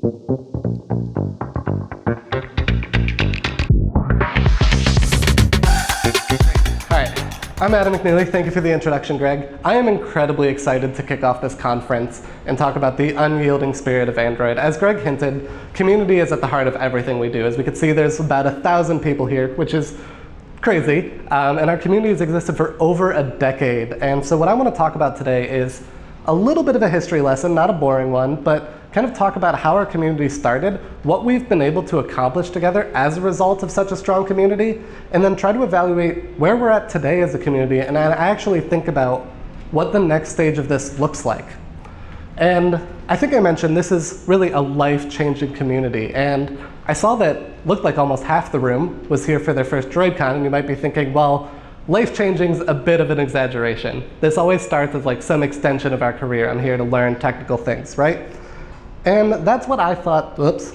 I'm Adam McNeilly. Thank you for the introduction, Greg. I am incredibly excited to kick off this conference and talk about the unyielding spirit of Android. As Greg hinted, community is at the heart of everything we do. As we can see, there's about 1,000 people here, which is crazy. And our community has existed for over a decade. And so what I want to talk about today is a little bit of a history lesson, not a boring one, but kind of talk about how our community started, what we've been able to accomplish together as a result of such a strong community, and then try to evaluate where we're at today as a community and actually think about what the next stage of this looks like. And I think I mentioned this is really a life-changing community, and I saw that looked like almost half the room was here for their first DroidCon, and you might be thinking, well, life-changing's a bit of an exaggeration. This always starts as like some extension of our career. I'm here to learn technical things, right? And that's what I thought, oops,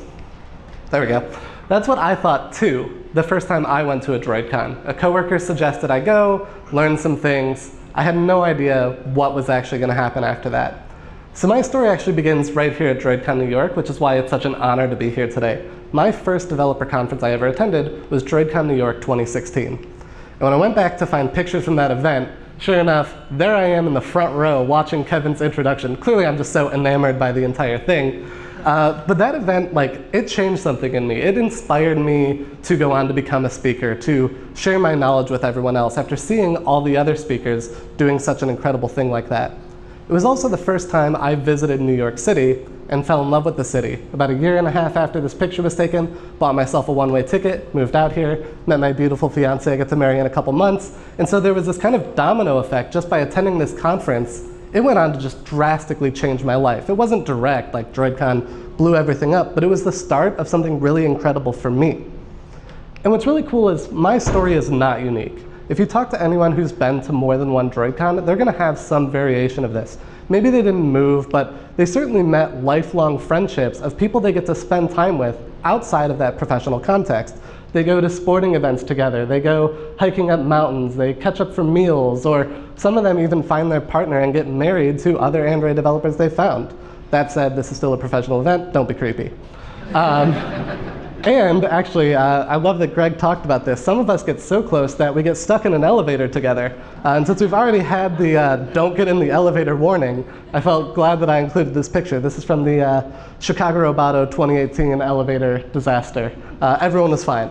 there we go. That's what I thought too, the first time I went to a DroidCon. A coworker suggested I go, learn some things. I had no idea what was actually gonna happen after that. So my story actually begins right here at DroidCon New York, which is why it's such an honor to be here today. My first developer conference I ever attended was DroidCon New York 2016. And when I went back to find pictures from that event, sure enough, there I am in the front row watching Kevin's introduction. Clearly, I'm just so enamored by the entire thing. But that event, it changed something in me. It inspired me to go on to become a speaker, to share my knowledge with everyone else after seeing all the other speakers doing such an incredible thing like that. It was also the first time I visited New York City and fell in love with the city. About 1.5 years after this picture was taken, bought myself a one-way ticket, moved out here, met my beautiful fiance I get to marry in a couple months. And so there was this kind of domino effect just by attending this conference. It went on to just drastically change my life. It wasn't direct, like DroidCon blew everything up, but it was the start of something really incredible for me. And what's really cool is my story is not unique. If you talk to anyone who's been to more than one DroidCon, they're gonna have some variation of this. Maybe they didn't move, but they certainly met lifelong friendships of people they get to spend time with outside of that professional context. They go to sporting events together, they go hiking up mountains, they catch up for meals, or some of them even find their partner and get married to other Android developers they found. That said, this is still a professional event, don't be creepy. And actually, I love that Greg talked about this. Some of us get so close that we get stuck in an elevator together. And since we've already had the don't get in the elevator warning, I felt glad that I included this picture. This is from the Chicago Roboto 2018 elevator disaster. Everyone was fine.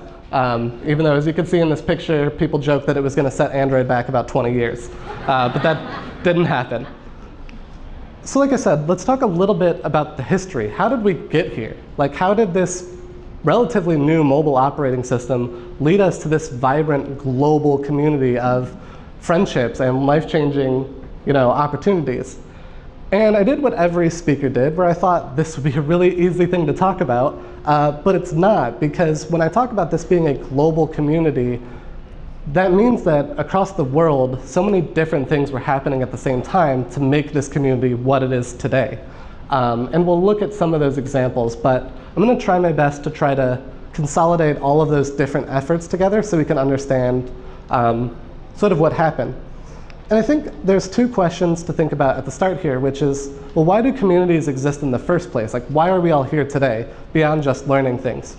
Even though, as you can see in this picture, people joke that it was going to set Android back about 20 years. But that didn't happen. So like I said, let's talk a little bit about the history. How did we get here? How did this relatively new mobile operating system lead us to this vibrant global community of friendships and life-changing, opportunities? And I did what every speaker did, where I thought this would be a really easy thing to talk about, but it's not, because when I talk about this being a global community, that means that across the world, so many different things were happening at the same time to make this community what it is today. And we'll look at some of those examples, but I'm going to try my best to try to consolidate all of those different efforts together so we can understand sort of what happened. And I think there's two questions to think about at the start here, which is, well, why do communities exist in the first place? Why are we all here today, beyond just learning things?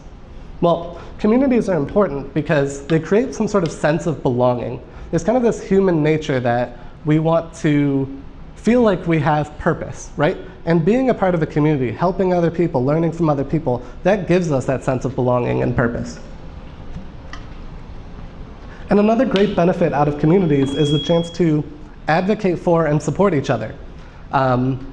Well, communities are important because they create some sort of sense of belonging. There's kind of this human nature that we want to feel like we have purpose, right? And being a part of a community, helping other people, learning from other people, that gives us that sense of belonging and purpose. And another great benefit out of communities is the chance to advocate for and support each other.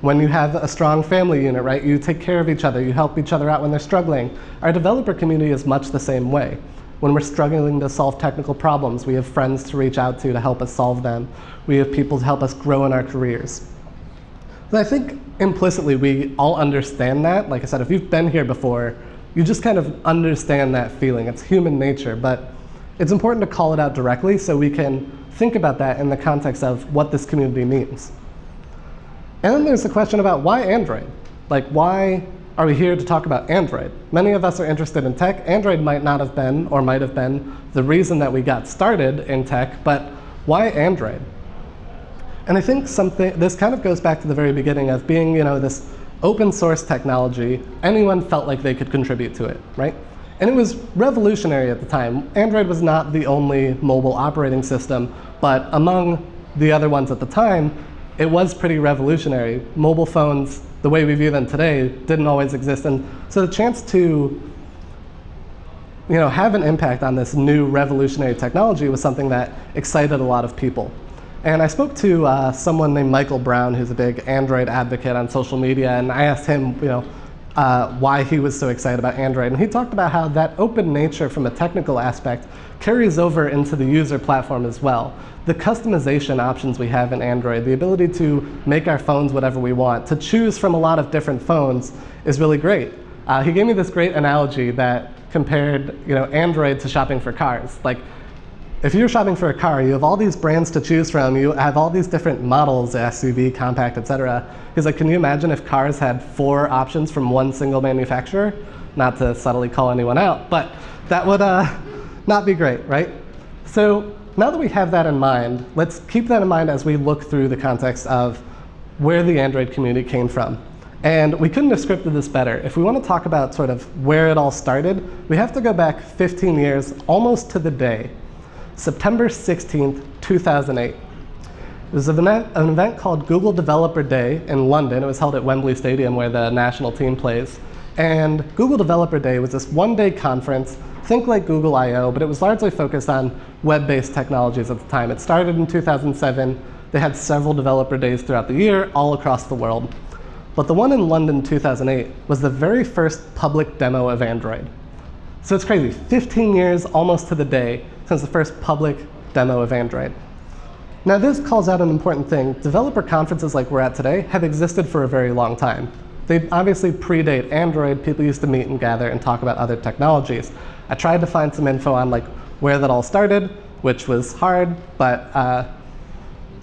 When you have a strong family unit, right, you take care of each other, you help each other out when they're struggling. Our developer community is much the same way. When we're struggling to solve technical problems, we have friends to reach out to help us solve them. We have people to help us grow in our careers. But I think implicitly we all understand that. Like I said, if you've been here before, you just kind of understand that feeling. It's human nature, but it's important to call it out directly so we can think about that in the context of what this community means. And then there's the question about why Android? Why are we here to talk about Android? Many of us are interested in tech. Android might not have been, or might have been, the reason that we got started in tech, but why Android? And I think this kind of goes back to the very beginning of being, this open source technology, anyone felt like they could contribute to it, right? And it was revolutionary at the time. Android was not the only mobile operating system, but among the other ones at the time, it was pretty revolutionary. Mobile phones, the way we view them today, didn't always exist. And so the chance to have an impact on this new revolutionary technology was something that excited a lot of people. And I spoke to someone named Michael Brown, who's a big Android advocate on social media, and I asked him, why he was so excited about Android. And he talked about how that open nature from a technical aspect carries over into the user platform as well. The customization options we have in Android, the ability to make our phones whatever we want, to choose from a lot of different phones is really great. He gave me this great analogy that compared Android to shopping for cars. Like, if you're shopping for a car, you have all these brands to choose from, you have all these different models, SUV, compact, etc. He's like, can you imagine if cars had 4 options from one single manufacturer? Not to subtly call anyone out, but that would not be great, right? So now that we have that in mind, let's keep that in mind as we look through the context of where the Android community came from. And we couldn't have scripted this better. If we want to talk about sort of where it all started, we have to go back 15 years, almost to the day. September 16th, 2008. There's an event called Google Developer Day in London. It was held at Wembley Stadium where the national team plays. And Google Developer Day was this one-day conference, think like Google I/O, but it was largely focused on web-based technologies at the time. It started in 2007. They had several developer days throughout the year, all across the world. But the one in London in 2008 was the very first public demo of Android. So it's crazy, 15 years almost to the day since the first public demo of Android. Now this calls out an important thing. Developer conferences like we're at today have existed for a very long time. They obviously predate Android. People used to meet and gather and talk about other technologies. I tried to find some info on where that all started, which was hard, but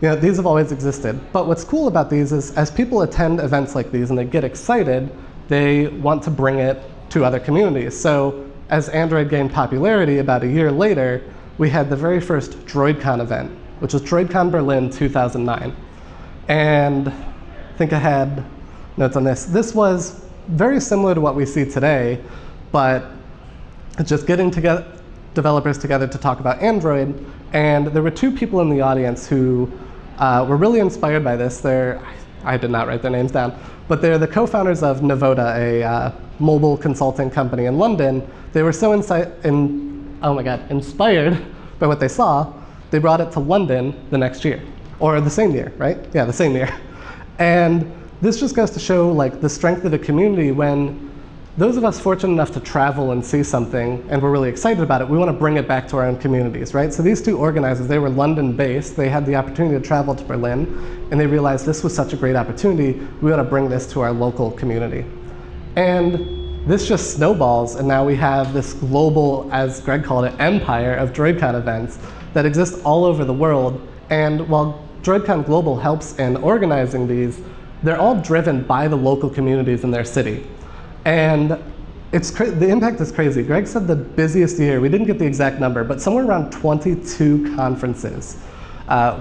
these have always existed. But what's cool about these is as people attend events like these and they get excited, they want to bring it to other communities. So as Android gained popularity about a year later, we had the very first DroidCon event, which was DroidCon Berlin 2009. And I think I had notes on this. This was very similar to what we see today, but just getting developers together to talk about Android. And there were 2 people in the audience who were really inspired by this. I did not write their names down, but they're the co-founders of Navoda, a mobile consulting company in London. They were so inspired by what they saw, they brought it to London the next year, or the same year, right? Yeah, the same year. And this just goes to show the strength of the community when those of us fortunate enough to travel and see something and we're really excited about it, we want to bring it back to our own communities, right? So these 2 organizers, they were London-based. They had the opportunity to travel to Berlin, and they realized this was such a great opportunity, we want to bring this to our local community. And this just snowballs, and now we have this global, as Greg called it, empire of DroidCon events that exist all over the world. And while DroidCon Global helps in organizing these, they're all driven by the local communities in their city. And the impact is crazy. Greg said the busiest year, we didn't get the exact number, but somewhere around 22 conferences,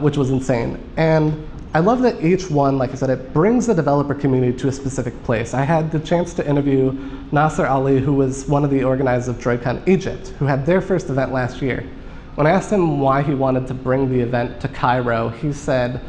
which was insane. And I love that each one, like I said, it brings the developer community to a specific place. I had the chance to interview Nasser Ali, who was one of the organizers of DroidCon Egypt, who had their first event last year. When I asked him why he wanted to bring the event to Cairo, he said,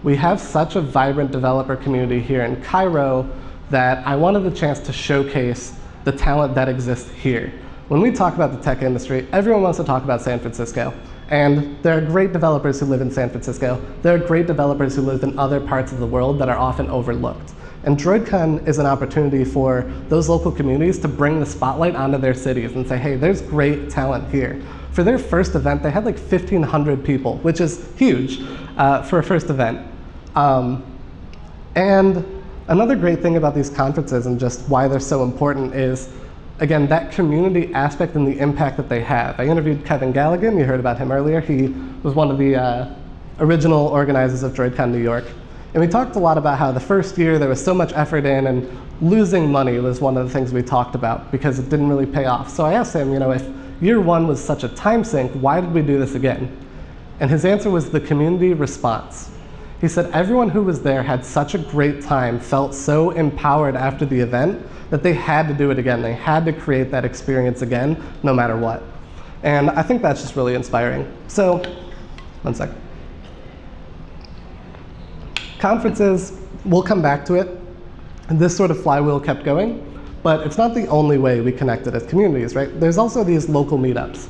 we have such a vibrant developer community here in Cairo that I wanted the chance to showcase the talent that exists here. When we talk about the tech industry, everyone wants to talk about San Francisco. And there are great developers who live in San Francisco. There are great developers who live in other parts of the world that are often overlooked. And DroidCon is an opportunity for those local communities to bring the spotlight onto their cities and say, hey, there's great talent here. For their first event, they had 1,500 people, which is huge for a first event. And another great thing about these conferences and just why they're so important is, again, that community aspect and the impact that they have. I interviewed Kevin Galligan, you heard about him earlier. He was one of the original organizers of DroidCon New York. And we talked a lot about how the first year there was so much effort in, and losing money was one of the things we talked about because it didn't really pay off. So I asked him, if year 1 was such a time sink, why did we do this again? And his answer was the community response. He said everyone who was there had such a great time, felt so empowered after the event that they had to do it again. They had to create that experience again, no matter what. And I think that's just really inspiring. So, one sec. Conferences, we'll come back to it. This sort of flywheel kept going, but it's not the only way we connected as communities, right? There's also these local meetups,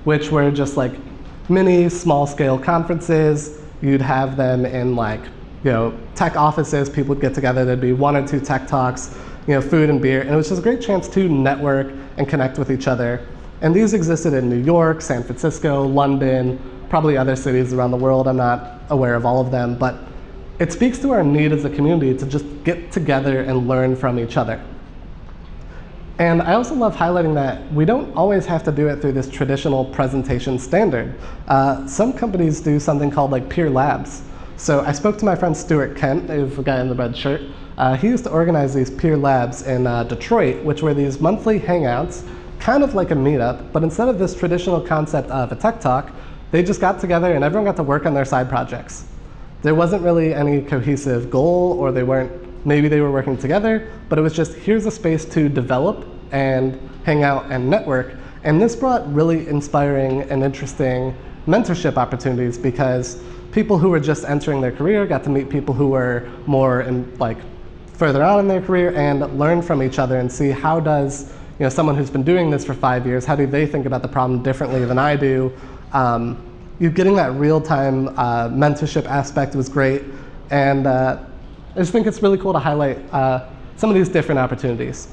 which were just like mini, small-scale conferences. You'd have them in like, tech offices. People would get together. There'd be 1 or 2 tech talks, food and beer, and it was just a great chance to network and connect with each other. And these existed in New York, San Francisco, London, probably other cities around the world. I'm not aware of all of them, but it speaks to our need as a community to just get together and learn from each other. And I also love highlighting that we don't always have to do it through this traditional presentation standard. Some companies do something called like peer labs. So I spoke to my friend Stuart Kent, who's the guy in the red shirt. He used to organize these peer labs in Detroit, which were these monthly hangouts, kind of like a meetup, but instead of this traditional concept of a tech talk, they just got together and everyone got to work on their side projects. There wasn't really any cohesive goal, or maybe they were working together, but it was just, here's a space to develop and hang out and network. And this brought really inspiring and interesting mentorship opportunities, because people who were just entering their career got to meet people who were more further on in their career and learn from each other and see how does someone who's been doing this for 5 years, how do they think about the problem differently than I do? You getting that real-time mentorship aspect was great, and I just think it's really cool to highlight some of these different opportunities.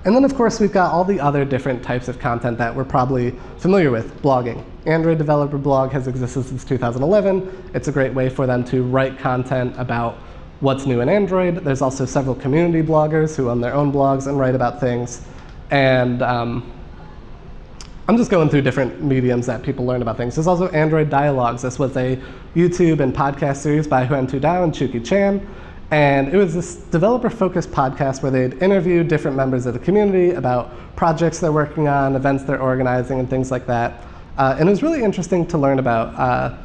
And then, of course, we've got all the other different types of content that we're probably familiar with. Blogging. Android Developer Blog has existed since 2011. It's a great way for them to write content about what's new in Android. There's also several community bloggers who own their own blogs and write about things. And I'm just going through different mediums that people learn about things. There's also Android Dialogues. This was a YouTube and podcast series by Huan Tu Dao and Chuki Chan. And it was this developer-focused podcast where they'd interview different members of the community about projects they're working on, events they're organizing, and things like that. And it was really interesting to learn about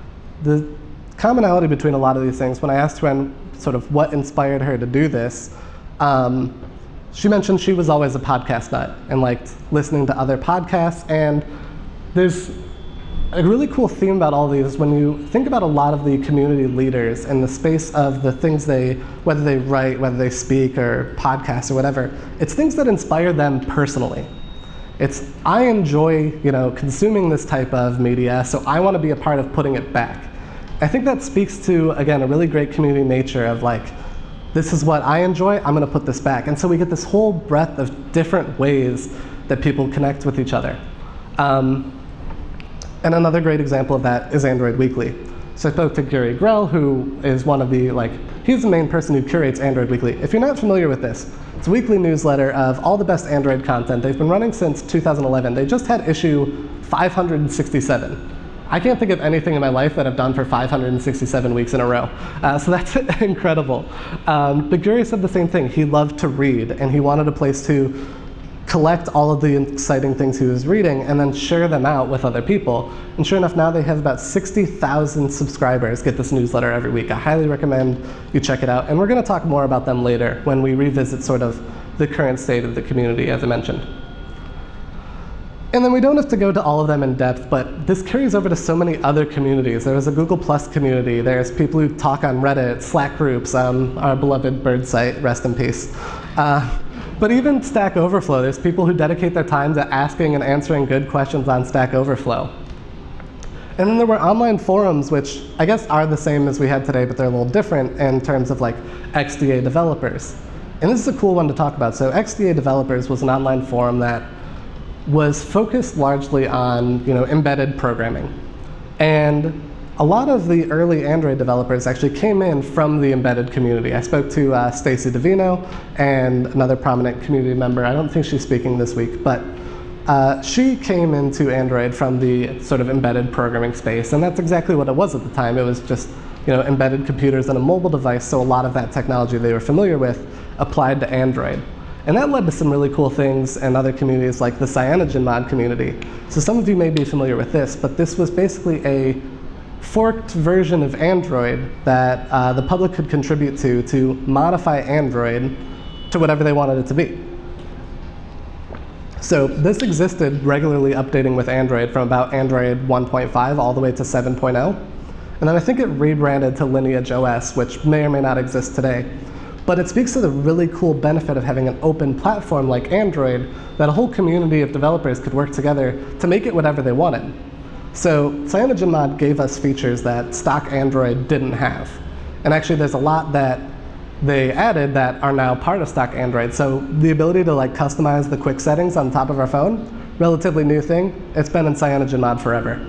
the commonality between a lot of these things. When I asked Huan sort of what inspired her to do this, she mentioned she was always a podcast nut and liked listening to other podcasts. And there's a really cool theme about all these. When you think about a lot of the community leaders in the space of the things whether they write, whether they speak or podcasts or whatever, it's things that inspire them personally. It's, I enjoy consuming this type of media, so I want to be a part of putting it back. I think that speaks to, again, a really great community nature of this is what I enjoy, I'm going to put this back. And so we get this whole breadth of different ways that people connect with each other. And another great example of that is Android Weekly. So I spoke to Gary Grell, who is one of the, he's the main person who curates Android Weekly. If you're not familiar with this, it's a weekly newsletter of all the best Android content. They've been running since 2011. They just had issue 567. I can't think of anything in my life that I've done for 567 weeks in a row. So that's incredible. But Gary said the same thing. He loved to read, and he wanted a place to collect all of the exciting things he was reading and then share them out with other people. And sure enough, now they have about 60,000 subscribers get this newsletter every week. I highly recommend you check it out. And we're going to talk more about them later when we revisit sort of the current state of the community, as I mentioned. And then we don't have to go to all of them in depth, but this carries over to so many other communities. There was a Google Plus community. There's people who talk on Reddit, Slack groups, our beloved bird site, rest in peace. But even Stack Overflow, there's people who dedicate their time to asking and answering good questions on Stack Overflow. And then there were online forums, which I guess are the same as we had today, but they're a little different in terms of XDA developers. And this is a cool one to talk about. So XDA developers was an online forum that was focused largely on embedded programming. And a lot of the early Android developers actually came in from the embedded community. I spoke to Stacy DeVino and another prominent community member. I don't think she's speaking this week, but she came into Android from the sort of embedded programming space, and that's exactly what it was at the time. It was just embedded computers on a mobile device, so a lot of that technology they were familiar with applied to Android. And that led to some really cool things in other communities like the CyanogenMod community. So some of you may be familiar with this, but this was basically a forked version of Android that the public could contribute to modify Android to whatever they wanted it to be. So this existed regularly updating with Android from about Android 1.5 all the way to 7.0. And then I think it rebranded to Lineage OS, which may or may not exist today. But it speaks to the really cool benefit of having an open platform like Android that a whole community of developers could work together to make it whatever they wanted. So CyanogenMod gave us features that stock Android didn't have. And actually there's a lot that they added that are now part of stock Android. So the ability to like customize the quick settings on top of our phone, relatively new thing. It's been in CyanogenMod forever.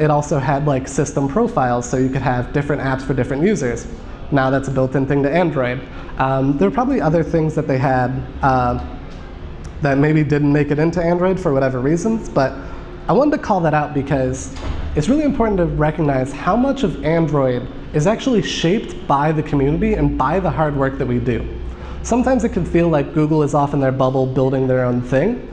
It also had like system profiles, so you could have different apps for different users. Now that's a built-in thing to Android. There were probably other things that they had that maybe didn't make it into Android for whatever reasons, but I wanted to call that out because it's really important to recognize how much of Android is actually shaped by the community and by the hard work that we do. Sometimes it can feel like Google is off in their bubble building their own thing.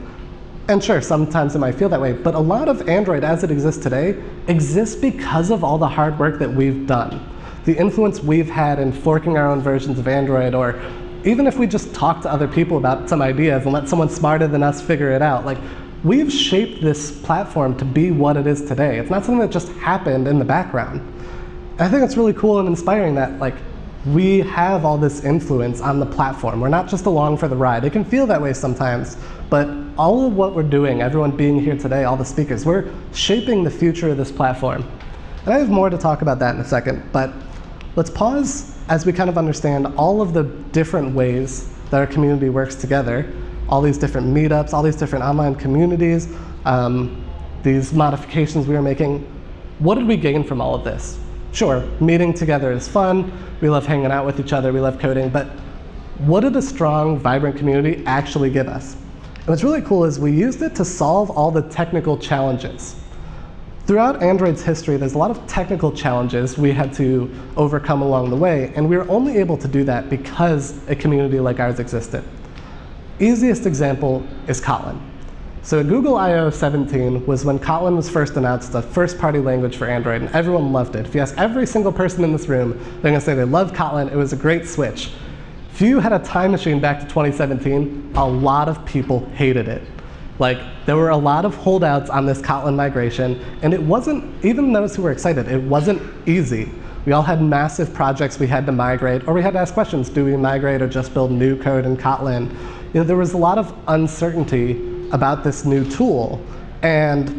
And sure, sometimes it might feel that way, but a lot of Android as it exists today exists because of all the hard work that we've done. The influence we've had in forking our own versions of Android, or even if we just talk to other people about some ideas and let someone smarter than us figure it out, like we've shaped this platform to be what it is today. It's not something that just happened in the background. And I think it's really cool and inspiring that like we have all this influence on the platform. We're not just along for the ride. It can feel that way sometimes, but all of what we're doing, everyone being here today, all the speakers, we're shaping the future of this platform. And I have more to talk about that in a second, but let's pause as we kind of understand all of the different ways that our community works together, all these different meetups, all these different online communities, these modifications we were making. What did we gain from all of this? Sure, meeting together is fun, we love hanging out with each other, we love coding, but what did a strong, vibrant community actually give us? And what's really cool is we used it to solve all the technical challenges. Throughout Android's history, there's a lot of technical challenges we had to overcome along the way, and we were only able to do that because a community like ours existed. Easiest example is Kotlin. So at Google I/O 17 was when Kotlin was first announced, the first-party language for Android, and everyone loved it. If you ask every single person in this room, they're going to say they love Kotlin. It was a great switch. If you had a time machine back to 2017, a lot of people hated it. Like, there were a lot of holdouts on this Kotlin migration, and it wasn't, even those who were excited, it wasn't easy. We all had massive projects we had to migrate, or we had to ask questions, do we migrate or just build new code in Kotlin? You know, there was a lot of uncertainty about this new tool, and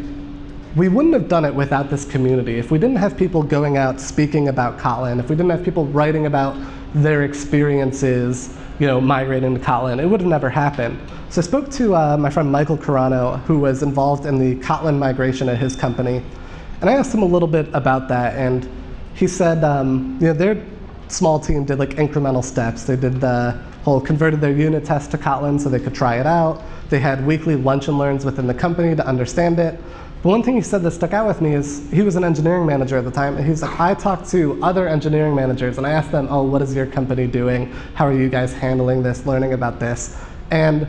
we wouldn't have done it without this community. If we didn't have people going out speaking about Kotlin, if we didn't have people writing about their experiences, you know, migrating to Kotlin, it would have never happened. So I spoke to my friend Michael Carano, who was involved in the Kotlin migration at his company, and I asked him a little bit about that, and he said, you know, their small team did like incremental steps. They did the whole converted their unit test to Kotlin so they could try it out. They had weekly lunch and learns within the company to understand it. But one thing he said that stuck out with me is he was an engineering manager at the time, and he was like, I talked to other engineering managers and I asked them, oh, what is your company doing? How are you guys handling this, learning about this? And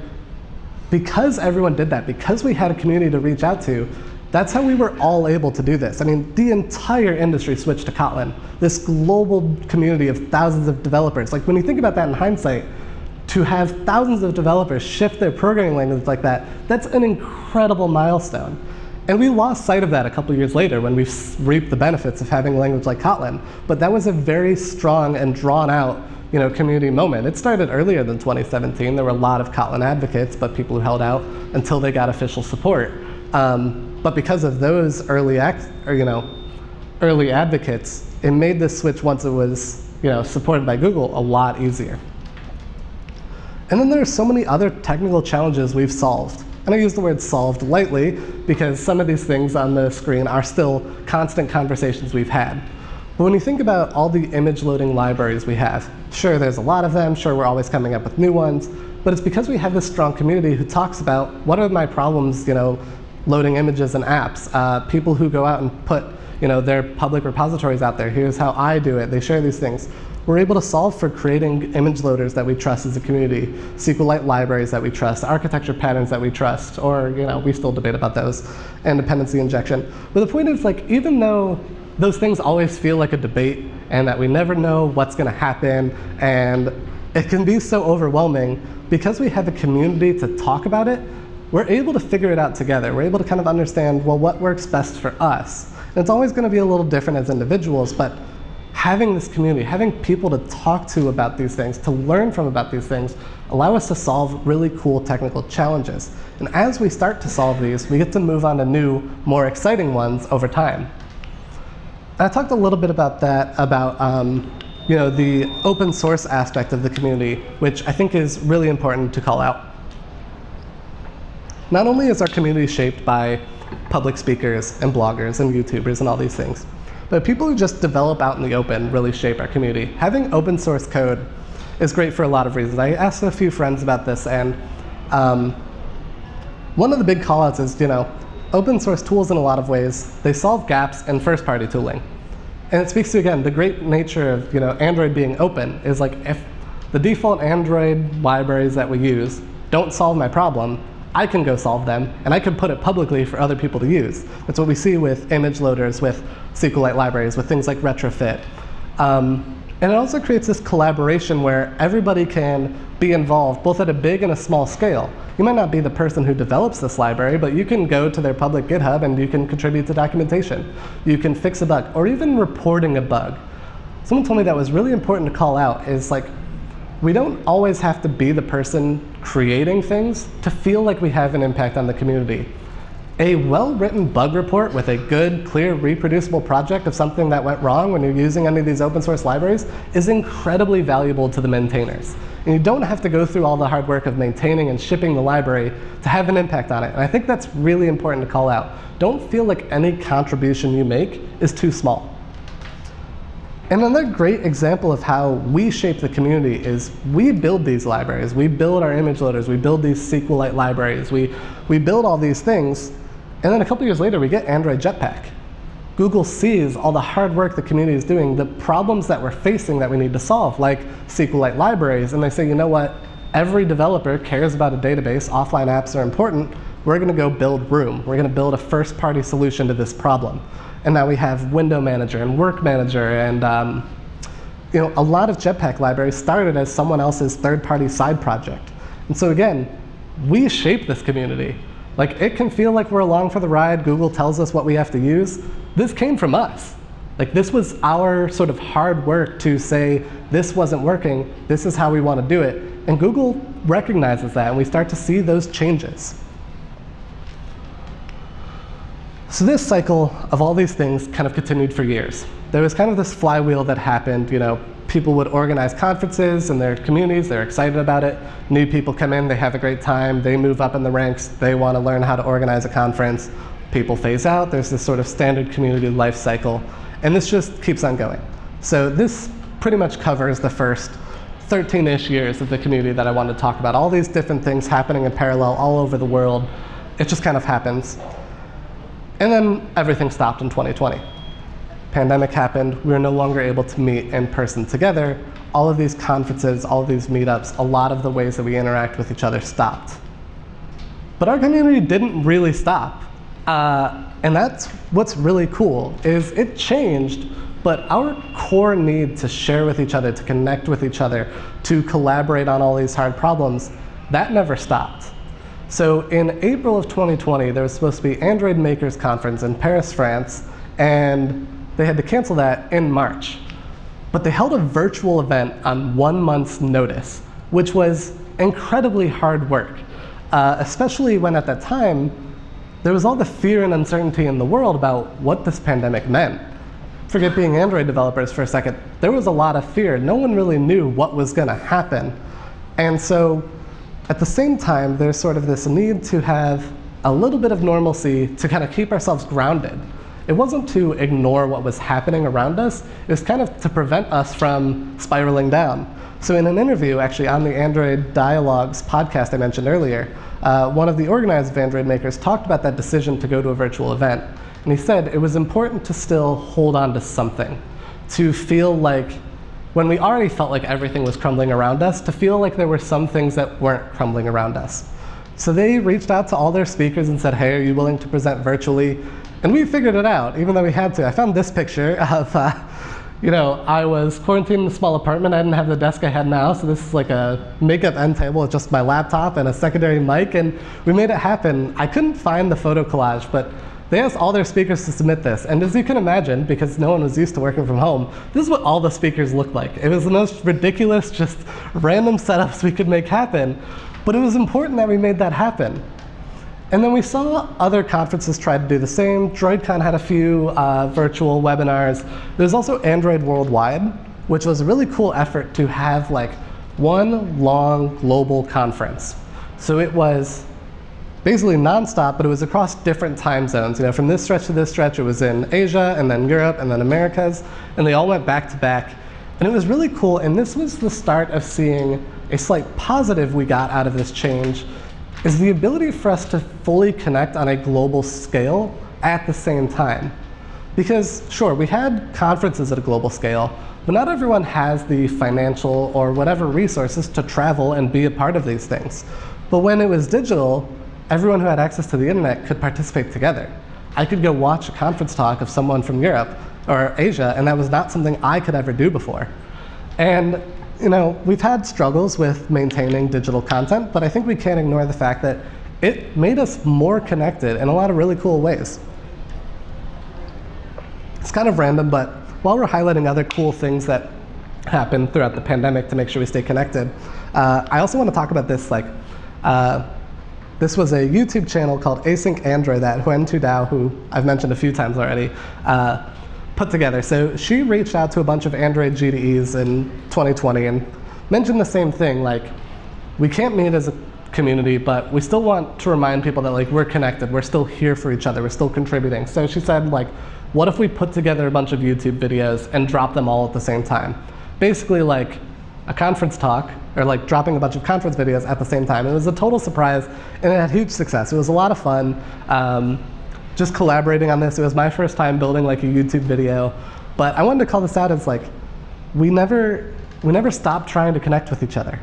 because everyone did that, because we had a community to reach out to, that's how we were all able to do this. I mean, the entire industry switched to Kotlin, this global community of thousands of developers. Like, when you think about that in hindsight, to have thousands of developers shift their programming language like that, that's an incredible milestone. And we lost sight of that a couple years later when we reaped the benefits of having a language like Kotlin. But that was a very strong and drawn out, you know, community moment. It started earlier than 2017. There were a lot of Kotlin advocates, but people who held out until they got official support. But because of those early advocates, it made this switch once it was, you know, supported by Google a lot easier. And then there are so many other technical challenges we've solved. And I use the word solved lightly because some of these things on the screen are still constant conversations we've had. But when you think about all the image loading libraries we have, sure, there's a lot of them, sure, we're always coming up with new ones, but it's because we have this strong community who talks about what are my problems, you know, loading images and apps. People who go out and put, you know, their public repositories out there. Here's how I do it. They share these things. We're able to solve for creating image loaders that we trust as a community, SQLite libraries that we trust, architecture patterns that we trust, or, you know, we still debate about those, and dependency injection. But the point is, like, even though those things always feel like a debate and that we never know what's going to happen, and it can be so overwhelming. Because we have a community to talk about it, we're able to figure it out together. We're able to kind of understand, well, what works best for us. And it's always going to be a little different as individuals, but having this community, having people to talk to about these things, to learn from about these things, allow us to solve really cool technical challenges. And as we start to solve these, we get to move on to new, more exciting ones over time. And I talked a little bit about that, about the open source aspect of the community, which I think is really important to call out. Not only is our community shaped by public speakers and bloggers and YouTubers and all these things, but people who just develop out in the open really shape our community. Having open source code is great for a lot of reasons. I asked a few friends about this, and one of the big callouts is, open source tools in a lot of ways, they solve gaps in first-party tooling. And it speaks to, again, the great nature of Android being open is like, if the default Android libraries that we use don't solve my problem, I can go solve them, and I can put it publicly for other people to use. That's what we see with image loaders, with SQLite libraries, with things like retrofit. And it also creates this collaboration where everybody can be involved, both at a big and a small scale. You might not be the person who develops this library, but you can go to their public GitHub and you can contribute to documentation. You can fix a bug, or even reporting a bug. Someone told me that was really important to call out, is like, we don't always have to be the person creating things to feel like we have an impact on the community. A well-written bug report with a good, clear, reproducible project of something that went wrong when you're using any of these open source libraries is incredibly valuable to the maintainers. And you don't have to go through all the hard work of maintaining and shipping the library to have an impact on it. And I think that's really important to call out. Don't feel like any contribution you make is too small. And another great example of how we shape the community is we build these libraries. We build our image loaders. We build these SQLite libraries. We build all these things. And then a couple years later, we get Android Jetpack. Google sees all the hard work the community is doing, the problems that we're facing that we need to solve, like SQLite libraries. And they say, you know what? Every developer cares about a database. Offline apps are important. We're going to go build Room. We're going to build a first-party solution to this problem. And now we have Window Manager and Work Manager, and a lot of Jetpack libraries started as someone else's third-party side project. And so again, we shape this community. Like, it can feel like we're along for the ride. Google tells us what we have to use. This came from us. Like, this was our sort of hard work to say, this wasn't working, this is how we want to do it. And Google recognizes that, and we start to see those changes. So this cycle of all these things kind of continued for years. There was kind of this flywheel that happened. People would organize conferences in their communities. They're excited about it. New people come in. They have a great time. They move up in the ranks. They want to learn how to organize a conference. People phase out. There's this sort of standard community life cycle. And this just keeps on going. So this pretty much covers the first 13-ish years of the community that I wanted to talk about. All these different things happening in parallel all over the world. It just kind of happens. And then everything stopped in 2020. Pandemic happened. We were no longer able to meet in person together. All of these conferences, all of these meetups, a lot of the ways that we interact with each other stopped. But our community didn't really stop. And that's what's really cool, is it changed, but our core need to share with each other, to connect with each other, to collaborate on all these hard problems, that never stopped. So in April of 2020, there was supposed to be Android Makers Conference in Paris, France, and they had to cancel that in March. But they held a virtual event on 1 month's notice, which was incredibly hard work, especially when at that time, there was all the fear and uncertainty in the world about what this pandemic meant. Forget being Android developers for a second. There was a lot of fear. No one really knew what was going to happen. And so at the same time, there's sort of this need to have a little bit of normalcy to kind of keep ourselves grounded. It wasn't to ignore what was happening around us. It was kind of to prevent us from spiraling down. So in an interview, actually, on the Android Dialogues podcast I mentioned earlier, one of the organizers of Android Makers talked about that decision to go to a virtual event. And he said it was important to still hold on to something, to feel like, when we already felt like everything was crumbling around us, to feel like there were some things that weren't crumbling around us. So they reached out to all their speakers and said, hey, are you willing to present virtually? And we figured it out, even though we had to. I found this picture of, I was quarantined in a small apartment. I didn't have the desk I had now, so this is like a makeup end table with just my laptop and a secondary mic, and we made it happen. I couldn't find the photo collage, but they asked all their speakers to submit this. And as you can imagine, because no one was used to working from home, this is what all the speakers looked like. It was the most ridiculous, just random setups we could make happen. But it was important that we made that happen. And then we saw other conferences try to do the same. DroidCon had a few virtual webinars. There's also Android Worldwide, which was a really cool effort to have like one long global conference. So it was basically nonstop, but it was across different time zones. From this stretch to this stretch, it was in Asia, and then Europe, and then Americas, and they all went back to back. And it was really cool, and this was the start of seeing a slight positive we got out of this change, is the ability for us to fully connect on a global scale at the same time. Because sure, we had conferences at a global scale, but not everyone has the financial or whatever resources to travel and be a part of these things. But when it was digital, everyone who had access to the internet could participate together. I could go watch a conference talk of someone from Europe or Asia, and that was not something I could ever do before. And we've had struggles with maintaining digital content, but I think we can't ignore the fact that it made us more connected in a lot of really cool ways. It's kind of random, but while we're highlighting other cool things that happened throughout the pandemic to make sure we stay connected, I also want to talk about this. This was a YouTube channel called Async Android that Huyen Tu Dao, who I've mentioned a few times already, put together. So she reached out to a bunch of Android GDEs in 2020 and mentioned the same thing, like, we can't meet as a community, but we still want to remind people that we're connected, we're still here for each other, we're still contributing. So she said, what if we put together a bunch of YouTube videos and drop them all at the same time? Basically like a conference talk, or dropping a bunch of conference videos at the same time. It was a total surprise, and it had huge success. It was a lot of fun. Just collaborating on this. It was my first time building a YouTube video, but I wanted to call this out as we never stopped trying to connect with each other.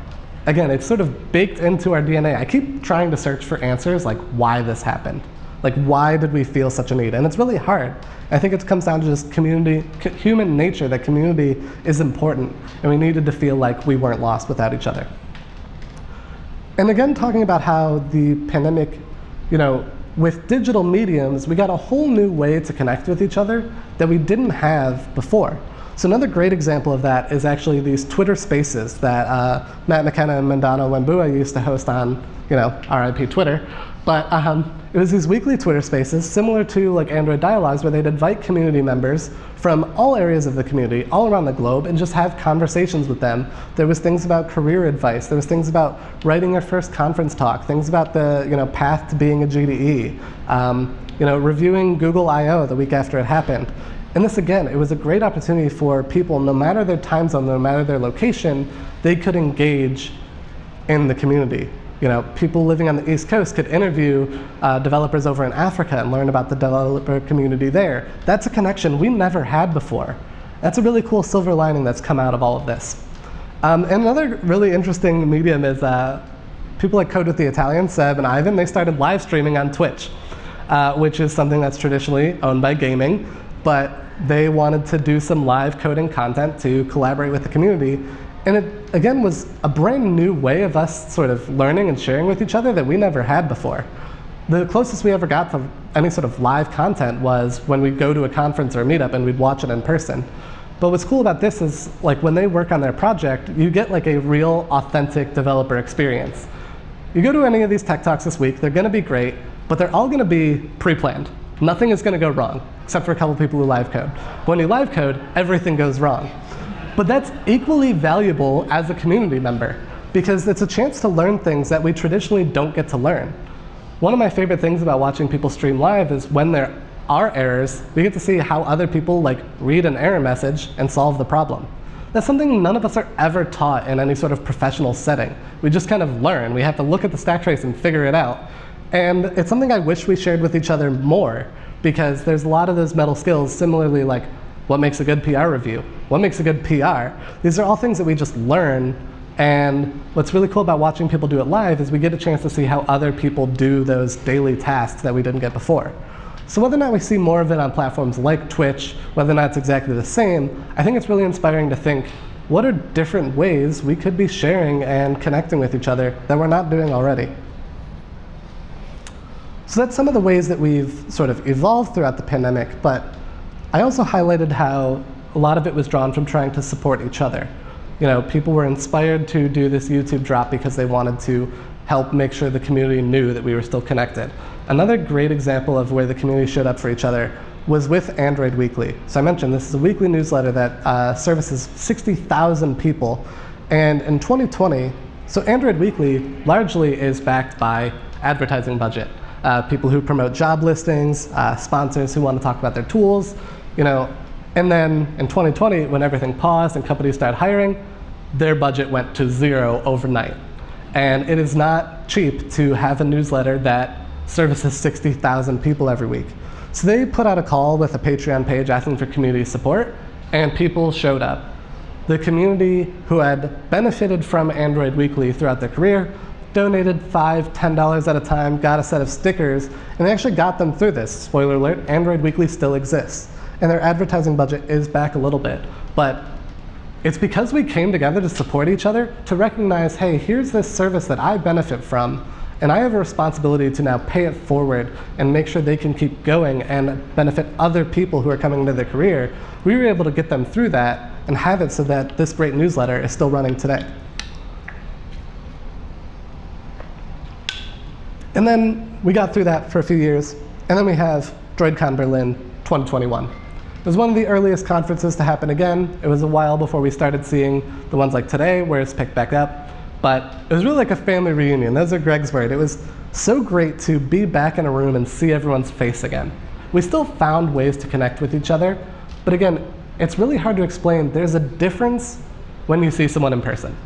Again, it's sort of baked into our DNA. I keep trying to search for answers why this happened. Why did we feel such a need? And it's really hard. I think it comes down to just human nature, that community is important, and we needed to feel like we weren't lost without each other. And again, talking about how the pandemic, with digital mediums, we got a whole new way to connect with each other that we didn't have before. So another great example of that is actually these Twitter Spaces that Matt McKenna and Mandana Wembua used to host on, RIP Twitter. But it was these weekly Twitter Spaces, similar to Android Dialogues, where they'd invite community members from all areas of the community, all around the globe, and just have conversations with them. There was things about career advice. There was things about writing your first conference talk, things about the path to being a GDE, reviewing Google I/O the week after it happened. And this, again, it was a great opportunity for people, no matter their time zone, no matter their location, they could engage in the community. People living on the East Coast could interview developers over in Africa and learn about the developer community there. That's a connection we never had before. That's a really cool silver lining that's come out of all of this. And another really interesting medium is people like Code with the Italians, Seb and Ivan, they started live streaming on Twitch, which is something that's traditionally owned by gaming, but they wanted to do some live coding content to collaborate with the community. And it, again, was a brand new way of us sort of learning and sharing with each other that we never had before. The closest we ever got to any sort of live content was when we'd go to a conference or a meetup and we'd watch it in person. But what's cool about this is when they work on their project, you get a real, authentic developer experience. You go to any of these tech talks this week, they're going to be great, but they're all going to be pre-planned. Nothing is going to go wrong, except for a couple people who live code. But when you live code, everything goes wrong. But that's equally valuable as a community member, because it's a chance to learn things that we traditionally don't get to learn. One of my favorite things about watching people stream live is when there are errors, we get to see how other people read an error message and solve the problem. That's something none of us are ever taught in any sort of professional setting. We just kind of learn. We have to look at the stack trace and figure it out. And it's something I wish we shared with each other more, because there's a lot of those metal skills, similarly what makes a good PR review? What makes a good PR? These are all things that we just learn, and what's really cool about watching people do it live is we get a chance to see how other people do those daily tasks that we didn't get before. So whether or not we see more of it on platforms like Twitch, whether or not it's exactly the same, I think it's really inspiring to think, what are different ways we could be sharing and connecting with each other that we're not doing already? So that's some of the ways that we've sort of evolved throughout the pandemic, but I also highlighted how a lot of it was drawn from trying to support each other. You know, people were inspired to do this YouTube drop because they wanted to help make sure the community knew that we were still connected. Another great example of where the community showed up for each other was with Android Weekly. So I mentioned this is a weekly newsletter that services 60,000 people. And in 2020, so Android Weekly largely is backed by advertising budget. People who promote job listings, sponsors who want to talk about their tools, you know. And then in 2020, when everything paused and companies started hiring, their budget went to zero overnight. And it is not cheap to have a newsletter that services 60,000 people every week. So they put out a call with a Patreon page asking for community support, and people showed up. The community who had benefited from Android Weekly throughout their career donated $5, $10 at a time, got a set of stickers, and they actually got them through this. Spoiler alert, Android Weekly still exists. And their advertising budget is back a little bit. But it's because we came together to support each other, to recognize, hey, here's this service that I benefit from, and I have a responsibility to now pay it forward and make sure they can keep going and benefit other people who are coming into their career. We were able to get them through that and have it so that this great newsletter is still running today. And then we got through that for a few years, and then we have DroidCon Berlin 2021. It was one of the earliest conferences to happen again. It was a while before we started seeing the ones like today, where it's picked back up. But it was really like a family reunion. Those are Greg's words. It was so great to be back in a room and see everyone's face again. We still found ways to connect with each other, but again, it's really hard to explain. There's a difference when you see someone in person.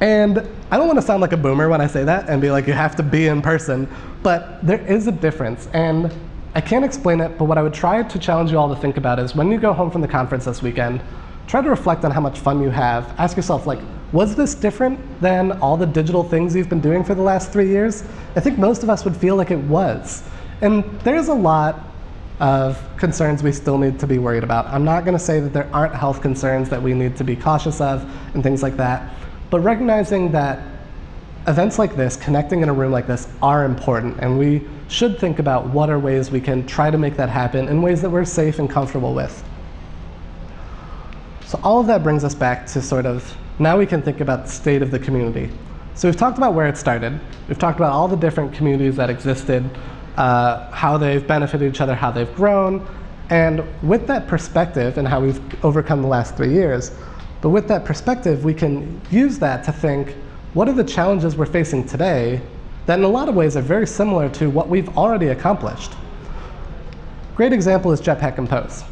And I don't want to sound like a boomer when I say that and be like, you have to be in person, but there is a difference. And I can't explain it, but what I would try to challenge you all to think about is when you go home from the conference this weekend, try to reflect on how much fun you have. Ask yourself, like, was this different than all the digital things you've been doing for the last 3 years? I think most of us would feel like it was. And there's a lot of concerns we still need to be worried about. I'm not going to say that there aren't health concerns that we need to be cautious of and things like that, but recognizing that events like this, connecting in a room like this, are important, and we should think about what are ways we can try to make that happen in ways that we're safe and comfortable with. So all of that brings us back to sort of, now we can think about the state of the community. So we've talked about where it started. We've talked about all the different communities that existed, how they've benefited each other, how they've grown, and with that perspective and how we've overcome the last 3 years, but with that perspective, we can use that to think, what are the challenges we're facing today that in a lot of ways are very similar to what we've already accomplished? Great example is Jetpack Compose.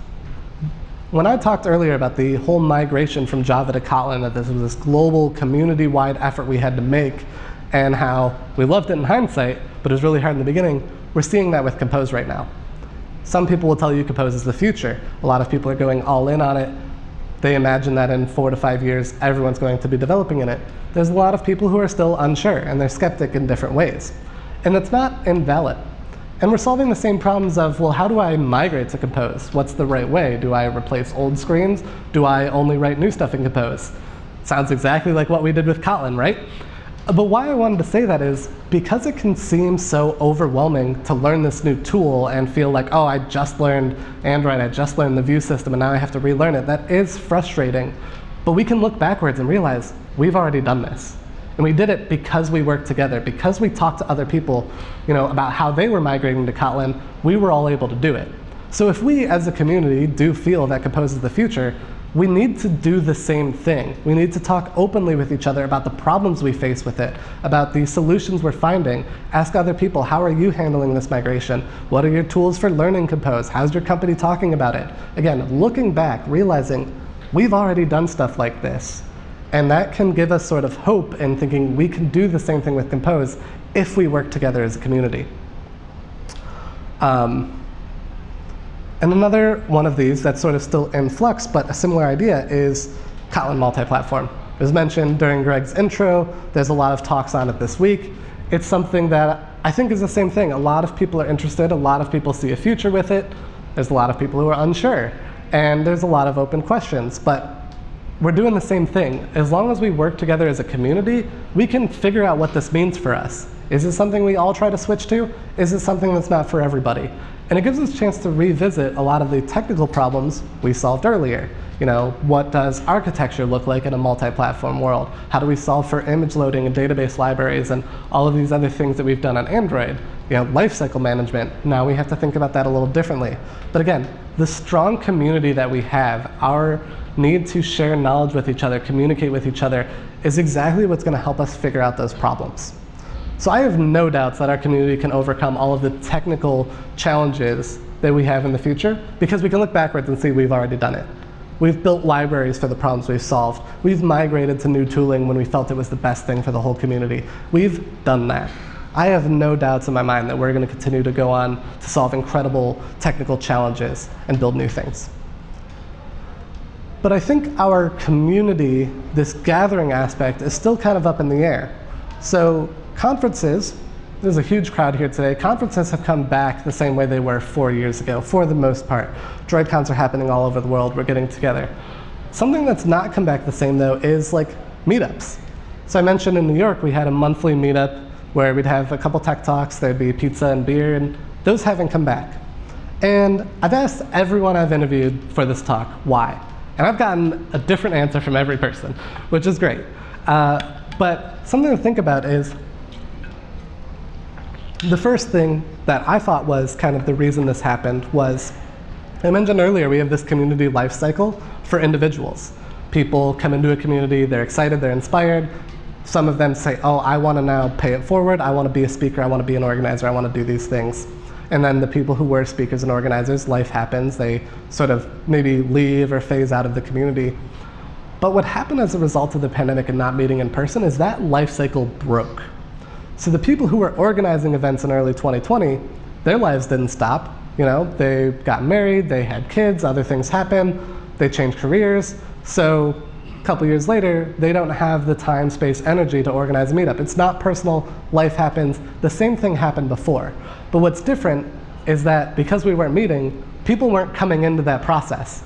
When I talked earlier about the whole migration from Java to Kotlin, that this was this global community-wide effort we had to make, and how we loved it in hindsight, but it was really hard in the beginning, we're seeing that with Compose right now. Some people will tell you Compose is the future. A lot of people are going all in on it. They imagine that in 4 to 5 years, everyone's going to be developing in it. There's a lot of people who are still unsure, and they're skeptic in different ways. And that's not invalid. And we're solving the same problems of, well, how do I migrate to Compose? What's the right way? Do I replace old screens? Do I only write new stuff in Compose? Sounds exactly like what we did with Kotlin, right? But why I wanted to say that is because it can seem so overwhelming to learn this new tool and feel like, oh, I just learned Android, I just learned the view system, and now I have to relearn it. That is frustrating. But we can look backwards and realize we've already done this. And we did it because we worked together, because we talked to other people, about how they were migrating to Kotlin. We were all able to do it. So if we as a community do feel that Compose is the future, we need to do the same thing. We need to talk openly with each other about the problems we face with it, about the solutions we're finding. Ask other people, how are you handling this migration? What are your tools for learning Compose? How's your company talking about it? Again, looking back, realizing we've already done stuff like this. And that can give us sort of hope in thinking we can do the same thing with Compose if we work together as a community. And another one of these that's sort of still in flux, but a similar idea, is Kotlin multi-platform. It was mentioned during Greg's intro. There's a lot of talks on it this week. It's something that I think is the same thing. A lot of people are interested, a lot of people see a future with it. There's a lot of people who are unsure, and there's a lot of open questions, but we're doing the same thing. As long as we work together as a community, we can figure out what this means for us. Is it something we all try to switch to? Is it something that's not for everybody? And it gives us a chance to revisit a lot of the technical problems we solved earlier. You know, what does architecture look like in a multi-platform world? How do we solve for image loading and database libraries and all of these other things that we've done on Android? You know, lifecycle management, now we have to think about that a little differently. But again, the strong community that we have, our need to share knowledge with each other, communicate with each other, is exactly what's going to help us figure out those problems. So I have no doubts that our community can overcome all of the technical challenges that we have in the future, because we can look backwards and see we've already done it. We've built libraries for the problems we've solved. We've migrated to new tooling when we felt it was the best thing for the whole community. We've done that. I have no doubts in my mind that we're going to continue to go on to solve incredible technical challenges and build new things. But I think our community, this gathering aspect, is still kind of up in the air. So conferences, there's a huge crowd here today. Conferences have come back the same way they were 4 years ago, for the most part. DroidCons are happening all over the world. We're getting together. Something that's not come back the same, though, is like meetups. So I mentioned in New York, we had a monthly meetup where we'd have a couple tech talks, there'd be pizza and beer, and those haven't come back. And I've asked everyone I've interviewed for this talk why. And I've gotten a different answer from every person, which is great. But something to think about is, the first thing that I thought was kind of the reason this happened was, I mentioned earlier, we have this community life cycle for individuals. People come into a community, they're excited, they're inspired. Some of them say, oh, I want to now pay it forward. I want to be a speaker. I want to be an organizer. I want to do these things. And then the people who were speakers and organizers, life happens. They sort of maybe leave or phase out of the community. But what happened as a result of the pandemic and not meeting in person is that life cycle broke. So the people who were organizing events in early 2020, their lives didn't stop. You know, they got married, they had kids, other things happened, they changed careers. So a couple years later, they don't have the time, space, energy to organize a meetup. It's not personal, life happens. The same thing happened before. But what's different is that because we weren't meeting, people weren't coming into that process.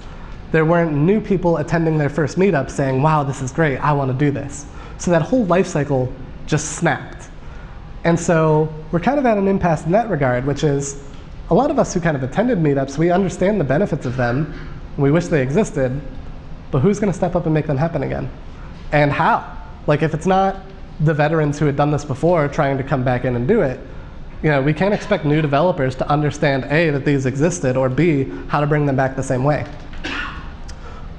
There weren't new people attending their first meetup saying, wow, this is great, I want to do this. So that whole life cycle just snapped. And so we're kind of at an impasse in that regard, which is a lot of us who kind of attended meetups, we understand the benefits of them, and we wish they existed, but who's going to step up and make them happen again? And how? Like, if it's not the veterans who had done this before trying to come back in and do it, you know, we can't expect new developers to understand A, that these existed, or B, how to bring them back the same way.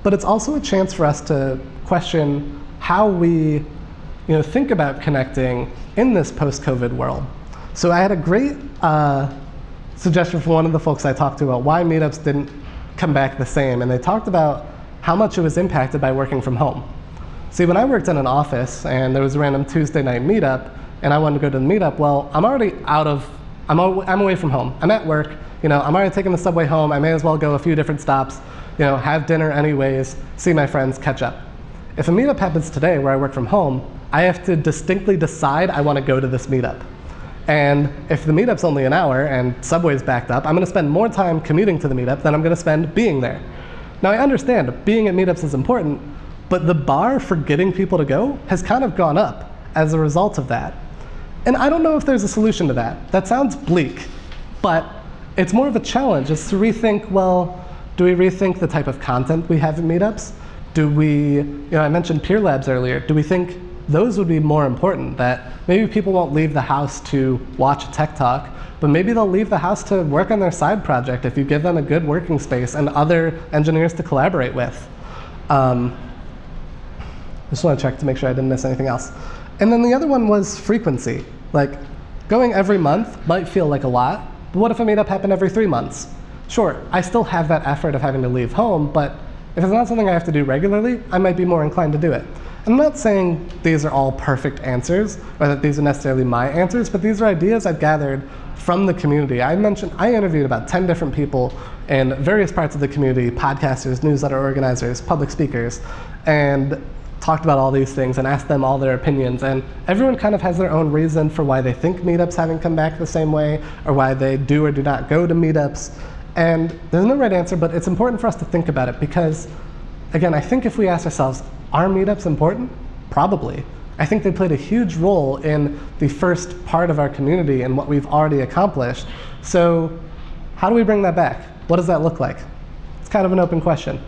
But it's also a chance for us to question how we think about connecting in this post-COVID world. So I had a great suggestion from one of the folks I talked to about why meetups didn't come back the same, and they talked about how much it was impacted by working from home. See, when I worked in an office and there was a random Tuesday night meetup, and I wanted to go to the meetup, well, I'm already I'm away from home. I'm at work, I'm already taking the subway home, I may as well go a few different stops, have dinner anyways, see my friends, catch up. If a meetup happens today where I work from home, I have to distinctly decide I want to go to this meetup. And if the meetup's only an hour and subway's backed up, I'm going to spend more time commuting to the meetup than I'm going to spend being there. Now, I understand being at meetups is important, but the bar for getting people to go has kind of gone up as a result of that. And I don't know if there's a solution to that. That sounds bleak, but it's more of a challenge. It's to rethink, well, do we rethink the type of content we have in meetups? Do we, I mentioned peer labs earlier. Do we think those would be more important? That maybe people won't leave the house to watch a tech talk, but maybe they'll leave the house to work on their side project if you give them a good working space and other engineers to collaborate with. Just want to check to make sure I didn't miss anything else. And then the other one was frequency. Like, going every month might feel like a lot, but what if a meetup happened every 3 months? Sure, I still have that effort of having to leave home, but if it's not something I have to do regularly, I might be more inclined to do it. I'm not saying these are all perfect answers, or that these are necessarily my answers, but these are ideas I've gathered from the community. I interviewed about 10 different people in various parts of the community, podcasters, newsletter organizers, public speakers, and talked about all these things and asked them all their opinions, and everyone kind of has their own reason for why they think meetups haven't come back the same way, or why they do or do not go to meetups. And there's no right answer, but it's important for us to think about it because, again, I think if we ask ourselves, are meetups important? Probably. I think they played a huge role in the first part of our community and what we've already accomplished. So how do we bring that back? What does that look like? It's kind of an open question.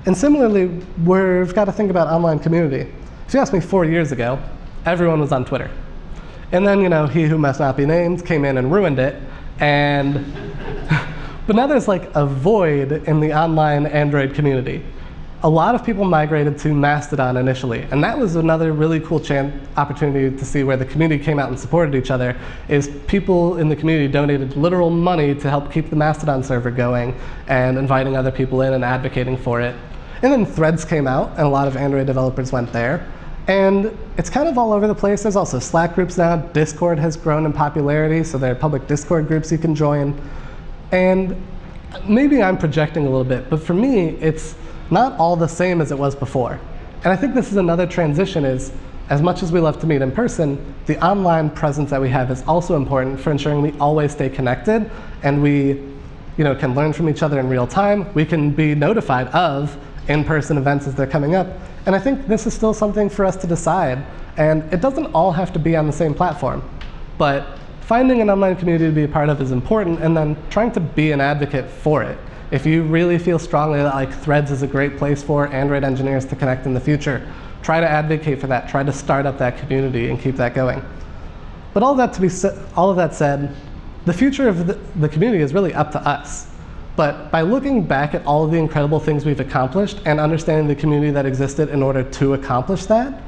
And similarly, we've got to think about online community. If you asked me 4 years ago, everyone was on Twitter. And then, he who must not be named came in and ruined it. And but now there's like a void in the online Android community. A lot of people migrated to Mastodon initially, and that was another really cool opportunity to see where the community came out and supported each other, is people in the community donated literal money to help keep the Mastodon server going and inviting other people in and advocating for it. And then Threads came out, and a lot of Android developers went there. And it's kind of all over the place. There's also Slack groups now. Discord has grown in popularity, so there are public Discord groups you can join. And maybe I'm projecting a little bit, but for me, it's not all the same as it was before. And I think this is another transition, is as much as we love to meet in person, the online presence that we have is also important for ensuring we always stay connected and we can learn from each other in real time. We can be notified of in-person events as they're coming up. And I think this is still something for us to decide. And it doesn't all have to be on the same platform. But finding an online community to be a part of is important, and then trying to be an advocate for it. If you really feel strongly that Threads is a great place for Android engineers to connect in the future, try to advocate for that. Try to start up that community and keep that going. But all of that said, the future of the community is really up to us. But by looking back at all of the incredible things we've accomplished and understanding the community that existed in order to accomplish that,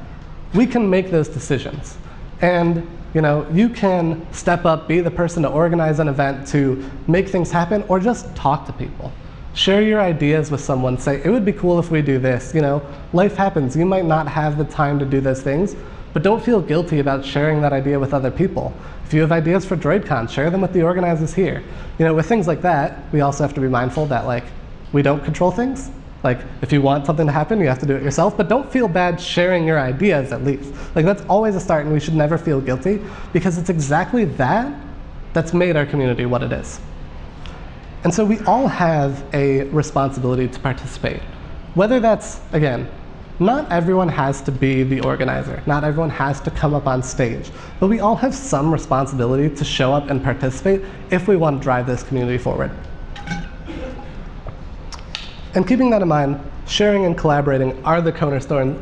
we can make those decisions. And you can step up, be the person to organize an event, to make things happen, or just talk to people. Share your ideas with someone. Say, it would be cool if we do this. Life happens. You might not have the time to do those things, but don't feel guilty about sharing that idea with other people. If you have ideas for DroidCon, share them with the organizers here. With things like that, we also have to be mindful that we don't control things. If you want something to happen, you have to do it yourself, but don't feel bad sharing your ideas at least. That's always a start, and we should never feel guilty, because it's exactly that that's made our community what it is. And so we all have a responsibility to participate. Whether that's, again, not everyone has to be the organizer. Not everyone has to come up on stage. But we all have some responsibility to show up and participate if we want to drive this community forward. And keeping that in mind, sharing and collaborating are the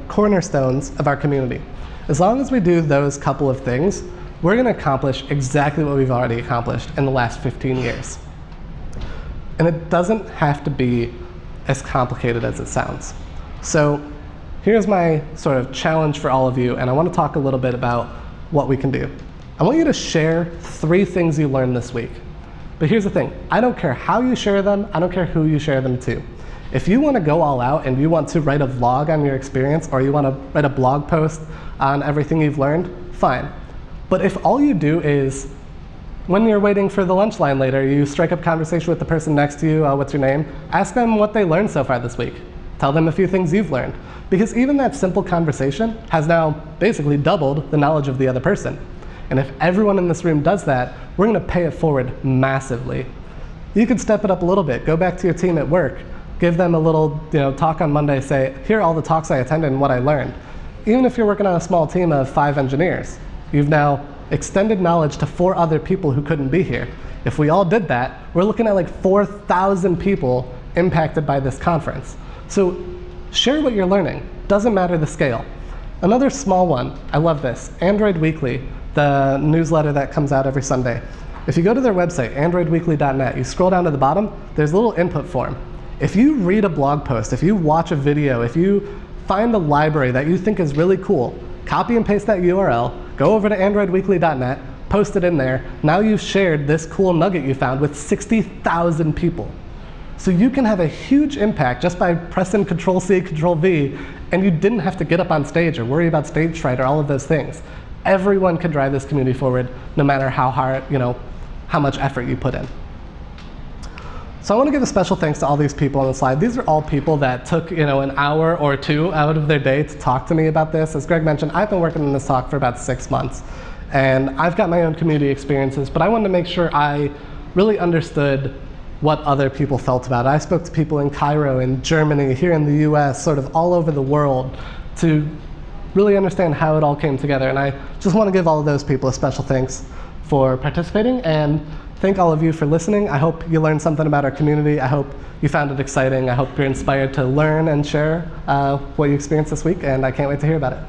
cornerstones of our community. As long as we do those couple of things, we're going to accomplish exactly what we've already accomplished in the last 15 years. And it doesn't have to be as complicated as it sounds. So here's my sort of challenge for all of you, and I want to talk a little bit about what we can do. I want you to share 3 things you learned this week. But here's the thing. I don't care how you share them. I don't care who you share them to. If you want to go all out and you want to write a vlog on your experience, or you want to write a blog post on everything you've learned, fine. But if all you do is, when you're waiting for the lunch line later, you strike up conversation with the person next to you, what's your name? Ask them what they learned so far this week. Tell them a few things you've learned. Because even that simple conversation has now basically doubled the knowledge of the other person. And if everyone in this room does that, we're going to pay it forward massively. You could step it up a little bit. Go back to your team at work. Give them a little talk on Monday. Say, here are all the talks I attended and what I learned. Even if you're working on a small team of 5 engineers, you've now extended knowledge to 4 other people who couldn't be here. If we all did that, we're looking at 4,000 people impacted by this conference. So share what you're learning. Doesn't matter the scale. Another small one, I love this, Android Weekly, the newsletter that comes out every Sunday. If you go to their website, androidweekly.net, you scroll down to the bottom, there's a little input form. If you read a blog post, if you watch a video, if you find a library that you think is really cool, copy and paste that URL, go over to androidweekly.net, post it in there. Now you've shared this cool nugget you found with 60,000 people. So you can have a huge impact just by pressing Control-C, Control-V, and you didn't have to get up on stage or worry about stage fright or all of those things. Everyone can drive this community forward, no matter how hard, how much effort you put in. So I want to give a special thanks to all these people on the slide. These are all people that took, an hour or two out of their day to talk to me about this. As Greg mentioned, I've been working on this talk for about 6 months. And I've got my own community experiences, but I wanted to make sure I really understood what other people felt about it. I spoke to people in Cairo, in Germany, here in the US, sort of all over the world to really understand how it all came together. And I just want to give all of those people a special thanks for participating, and thank all of you for listening. I hope you learned something about our community. I hope you found it exciting. I hope you're inspired to learn and share what you experienced this week, and I can't wait to hear about it.